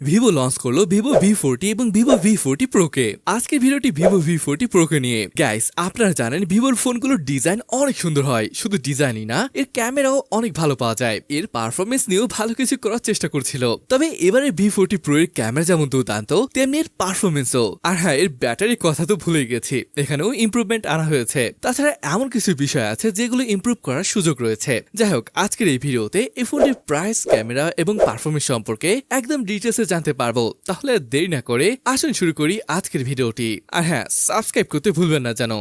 Vivo launch করলো Vivo V40 এবং Vivo V40 Pro কে। আজকের ভিডিওটি ভিভো V40 Pro কে নিয়ে। গাইস, আপনারা জানেন ভিভোর ফোনগুলোর ডিজাইন অনেক সুন্দর হয়, শুধু ডিজাইনই না, এর ক্যামেরাও অনেক ভালো পাওয়া যায়। এর পারফরমেন্স নিয়েও ভালো কিছু করার চেষ্টা করছিল। তবে এবারে V40 Pro এর ক্যামেরা যেমন দুর্দান্ত, তেমনি এর পারফরমেন্সও। আর হ্যাঁ, এর ব্যাটারির কথা তো ভুলে গেছি, এখানেও ইমপ্রুভমেন্ট আনা হয়েছে। তাছাড়া এমন কিছু বিষয় আছে যেগুলো ইমপ্রুভ করার সুযোগ রয়েছে। যাই হোক, আজকের এই ভিডিওতে এই ফোনটির প্রাইস, ক্যামেরা এবং পারফরমেন্স সম্পর্কে একদম ডিটেলসে জানতে পারবো। তাহলে দেরি না করে আসুন শুরু করি আজকের ভিডিওটি। আর হ্যাঁ, সাবস্ক্রাইব করতে ভুলবেন না যেন।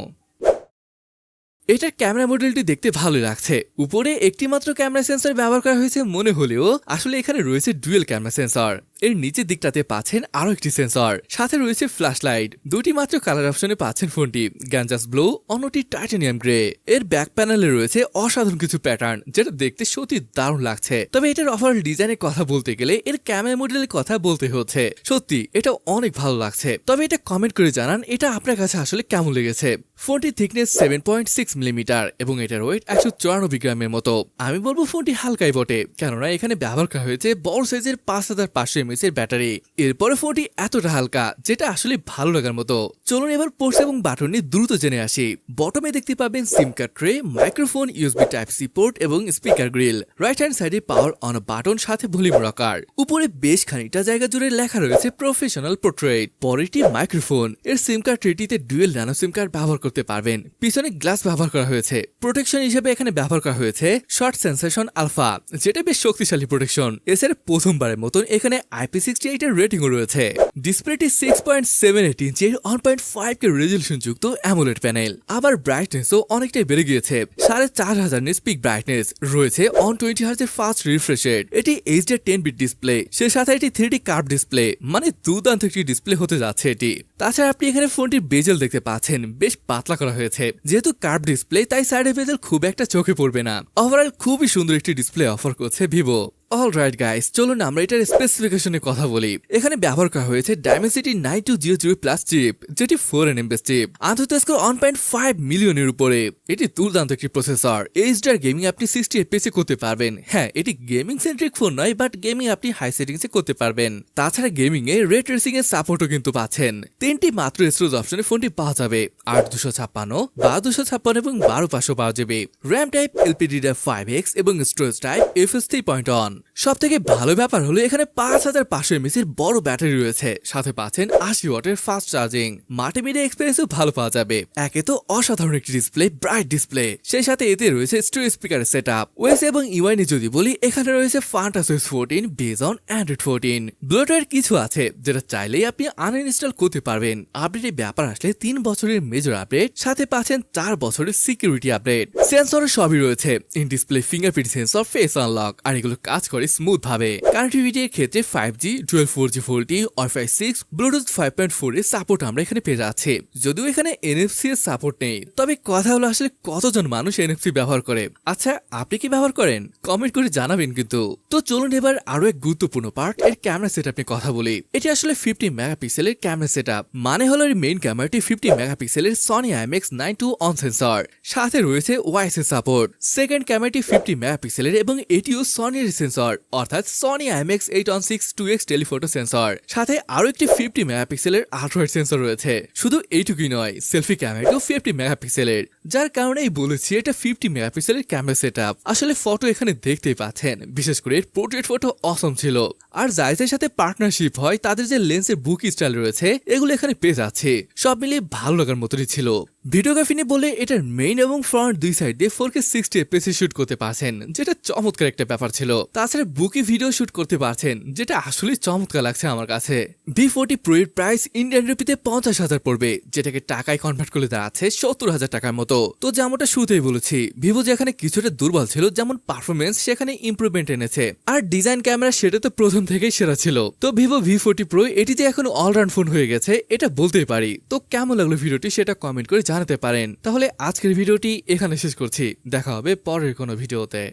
এটার ক্যামেরা মডেলটি দেখতে ভালো লাগছে। উপরে একটি মাত্র ক্যামেরা সেন্সর ব্যবহার করা হয়েছে মনে হলেও আসলে এখানে রয়েছে ডুয়েল ক্যামেরা সেন্সর। এর নিচের দিকটাতে পাচ্ছেন আরো একটি সেন্সর, সাথে রয়েছে ফ্ল্যাশ লাইট। দুটি মাত্র কালার অপশনে পাচ্ছেন ফোনটি, গ্যাঞ্জাস ব্লু, অন্যটি টাইটানিয়াম গ্রে। এর ব্যাক প্যানেলে রয়েছে অসাধারণ কিছু প্যাটার্ন, যেটা দেখতে সত্যি দারুণ লাগছে। তবে এটার ওভারঅল ডিজাইনের কথা বলতে গেলে এর ক্যামেরা মডেলের কথা বলতে হচ্ছে। সত্যি এটা অনেক ভালো লাগছে। তবে এটা কমেন্ট করে জানান এটা আপনার কাছে আসলে কেমন লেগেছে। ফোনটির থিকনেস 7.6 মিলিমিটার এবং এটার ওয়েট 194 গ্রামের মতো। আমি বলবো ফোনটি হালকাই বটে, কেননা এখানে ব্যবহার করা হয়েছে বড় সাইজের 5500 mAh এর ব্যাটারি। এরপরে ফোনটি এতটা হালকা, যেটা আসলে ভালো লাগার মতো। চলুন এবার পোর্টস এবং বাটন নিয়ে দ্রুত জেনে আসি। বটমে দেখতে পাবেন সিম card tray, microphone, USB Type-C port এবং স্পিকার গ্রিল। রাইট হ্যান্ড সাইডে পাওয়ার অন বাটন, সাথে ভলিউম রকার। উপরে বেশ খানিকটা জায়গা জুড়ে লেখা রয়েছে প্রফেশনাল পোর্ট্রেট। পরেরটি মাইক্রোফোন। এর সিম কার্ড ট্রেটিতে ডুয়েল ন্যানো সিম কার্ড ব্যবহার করতে পারবেন। পিছনে গ্লাস ব্যবহার করা হয়েছে। প্রোটেকশন হিসেবে এখানে ব্যবহার করা হয়েছে শর্ট সেন্সেশন আলফা, যেটা বেশ শক্তিশালী প্রোটেকশন। এছাড়া প্রথমবারের মতন এখানে IP68 এর রেটিংও রয়েছে। ডিসপ্লেটি 6.78 ইঞ্চির 1.5K রেজলিউশন যুক্ত অ্যামোলেড প্যানেল। আবার ব্রাইটনেসও অনেকটাই বেড়ে গিয়েছে, 4500 নিটস পিক ব্রাইটনেস রয়েছে। 120 হার্জ এর ফাস্ট রিফ্রেশ রেট। এটি HD10 বিট ডিসপ্লে, সে সাথে এটি 3D কার্ভ ডিসপ্লে, মানে দুর্দান্ত একটি ডিসপ্লে হতে যাচ্ছে এটি। তাছাড়া আপনি এখানে ফোনটির বেজেল দেখতে পাচ্ছেন, বেশ পাতলা করা হয়েছে। যেহেতু কার্ভ ডিসপ্লে, তাই সাইডে বেজেল খুব একটা চোখে পড়বে না। ওভারঅল খুবই সুন্দর একটি ডিসপ্লে অফার করছে ভিভো। অলরাইট গাইস, চলুন আমরা এটার স্পেসিফিকেশনের কথা বলি। এখানে ব্যবহার করা হয়েছে Dimensity 9200+ চিপ, যেটি 4nm বেস চিপ। আন্তর্জাতিক স্কোর 1.5 মিলিয়নের উপরে। এটি দুর্দান্ত একটি প্রসেসর। এইচডিআর গেমিং আপনি 60 FPS এ করতে পারবেন। হ্যাঁ, এটি গেমিং সেন্ট্রিক ফোন নয়, বাট গেমিং আপনি হাই সেটিংসে করতে পারবেন। তাছাড়া গেমিং এ রে ট্রেসিং এর সাপোর্টও কিন্তু পাচ্ছেন। তিনটি মাত্র স্টোরেজ অপশনে ফোনটি পাওয়া যাবে, 8256, 1256 এবং 12512 GB। র্যাম টাইপ LPDDR5X এবং স্টোরেজ টাইপ FS 3.1। সব থেকে ভালো ব্যাপার হলো এখানে 5500 mAh এর বড় ব্যাটারি রয়েছে, সাথে পাচ্ছেন 80 ওয়াটের ফাস্ট চার্জিং। মাল্টিমিডিয়া এক্সপিরিয়েন্সও ভালো পাওয়া যাবে। একে তো অসাধারণ একটি ডিসপ্লে, ব্রাইট ডিসপ্লে, সেই সাথে এতে রয়েছে স্টোরেজ স্পিকারের সেটআপ। ওএস এবং ইউআই নিয়ে যদি বলি, এখানে রয়েছে FunTouchOS 14 বেস অন Android 14। ব্লুটুথের কিছু আছে যেটা চাইলেই আপনি আনইনস্টল করতে পারবেন। আপডেটের ব্যাপার আসলে 3 বছরের মেজর আপডেট, সাথে পাচ্ছেন 4 বছরের সিকিউরিটি আপডেট। সেন্সরের সবই রয়েছে, in display fingerprint sensor, face unlock, আর এগুলো কাজ করে স্মুথ ভাবে। কানেক্টিভিটির ক্ষেত্রে 5G, dual 4G VoLTE, Wi-Fi 6, Bluetooth 5.4 এর সাপোর্ট আমরা এখানে পেয়ে যাচ্ছি। যদিও এখানে NFC এর সাপোর্ট নেই, তবে কথা হলো আসলে কতজন মানুষ NFC ব্যবহার করে। আচ্ছা, আপনি কি ব্যবহার করেন? কমেন্ট করে জানাবেন কিন্তু। তো চলুন এবার আরো এক গুরুত্বপূর্ণ পার্ট, এর ক্যামেরা সেটআপ নিয়ে কথা বলি। এটি আসলে 50 মেগাপিক্সেলের ক্যামেরা সেটআপ। মানে হলো এর মেইন ক্যামেরাটি 50 মেগাপিক্সেলের Sony IMX9 II on sensor, সাথে রয়েছে ওয়াইস এর সাপোর্ট। সেকেন্ড ক্যামেরাটি 50 মেগাপিক্সেলের এবং এটিও সনির সেন্সর, অর্থাৎ Sony IMX8 on 6 2x telephoto sensor. সাথে আরো একটি 50 মেগাপিক্সেলের আল্ট্রা সেন্সর রয়েছে। শুধু এইটুকুই নয়, সেলফি ক্যামেরাটিও 50 মেগাপিক্সেলের, যার কারণেই বলেছি এটা 50 মেগাপিক্সেলের ক্যামেরা সেটআপ। আসলে ফটো এখানে দেখতেই পাচ্ছেন, বিশেষ করে পোর্ট্রেট ফটো অসম ছিল। আর জাইজের সাথে পার্টনারশিপ হয়, তাদের যে লেন্সের বুকি স্টাইল রয়েছে, এগুলো এখানে পেয়ে যাচ্ছে। সব মিলিয়ে ভালো লাগার মতনই ছিল। ভিডিওগ্রাফি নিয়ে বলে এটার মেইন এবং ফ্রন্ট দুই সাইড দিয়ে 4K 60 FPS শুট করতে পারছেন, যেটা চমৎকার একটা ব্যাপার ছিল। তাছাড়া বুকি ভিডিও শুট করতে পারছেন, যেটা আসলে চমৎকার লাগছে আমার কাছে। V40 Pro এর প্রাইস ইন্ডিয়ান রুপিতে 50,000 পড়বে, যেটাকে টাকায় কনভার্ট করলে দাঁড়াচ্ছে 70,000 টাকার মতো। তো যেমনটা শুরুতেই বলেছি, ভিভো যেখানে কিছুটা দুর্বল ছিল যেমন পারফরমেন্স, সেখানে ইমপ্রুভমেন্ট এনেছে। আর ডিজাইন ক্যামেরা সেটা তো প্রথম থেকেই সেরা ছিল। তো ভিভো V40 Pro এটি যে এখন অলরাউন্ড ফোন হয়ে গেছে, এটা বলতেই পারি। তো কেমন লাগলো ভিডিওটি সেটা কমেন্ট করে জানাতে পারেন। তাহলে আজকের ভিডিওটি এখানে শেষ করছি, দেখা হবে পরের কোনো ভিডিওতে।